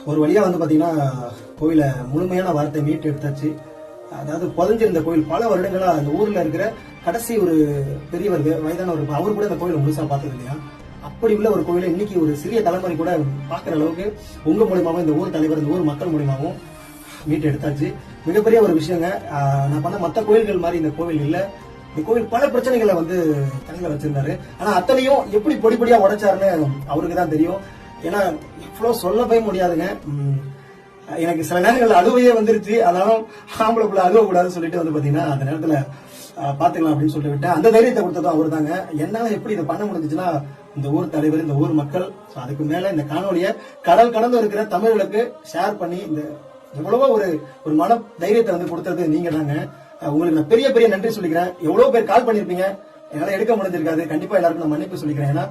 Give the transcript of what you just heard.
ஒரு வழியா வந்து பாத்தீங்கன்னா கோயில முழுமையான வார்த்தை மீட்டு எடுத்தாச்சு. அதாவது புதஞ்சிருந்த கோயில் பல வருடங்களா அந்த ஊர்ல இருக்கிற கடைசி ஒரு பெரியவர் வயதானவர் அவர் கூட இந்த கோயிலை முழுசா பார்த்தது இல்லையா. அப்படி உள்ள ஒரு கோயிலை இன்னைக்கு ஒரு சிறிய தலைமுறை கூட பாக்குற அளவுக்கு உங்க மூலியமாவும் இந்த ஊர் தலைவர் இந்த ஊர் மக்கள் மூலியமாவும் மீட்டு எடுத்தாச்சு. மிகப்பெரிய ஒரு விஷயங்க. நான் பண்ண மற்ற கோயில்கள் மாதிரி இந்த கோவில் இல்ல. இந்த கோவில் பல பிரச்சனைகளை வந்து தலையில வச்சிருந்தாரு. ஆனா அத்தனையும் எப்படி பொடிப்படியா உடைச்சாருன்னு அவருக்கு தான் தெரியும். ஏன்னா இவ்வளவு சொல்லவே முடியாதுங்க. எனக்கு சில நேரங்கள் அழுவையே வந்துருச்சு. அதனால ஆம்பளை பிள்ளை அழுவ கூடாதுன்னு சொல்லிட்டு வந்து பாத்தீங்கன்னா அந்த நேரத்துல பாத்துக்கலாம் அப்படின்னு சொல்லிட்டு விட்டேன். அந்த தைரியத்தை கொடுத்ததும் அவரு தாங்க. என்னால எப்படி இதை பண்ண முடிஞ்சுச்சுன்னா இந்த ஊர் தலைவர் இந்த ஊர் மக்கள் அதுக்கு மேல இந்த காணொலிய கடல் கடந்து இருக்கிற தமிழர்களுக்கு ஷேர் பண்ணி இந்த எவ்வளவோ ஒரு மன தைரியத்தை வந்து கொடுத்தது நீங்க தாங்க. உங்களுக்கு நான் பெரிய பெரிய நன்றி சொல்லிக்கிறேன். எவ்வளவு பேர் கால் பண்ணிருப்பீங்க, என்னால எடுக்க முடிஞ்சிருக்காது. கண்டிப்பா எல்லாருக்கும் நான் மன்னிப்பு சொல்லிக்கிறேன். ஏன்னா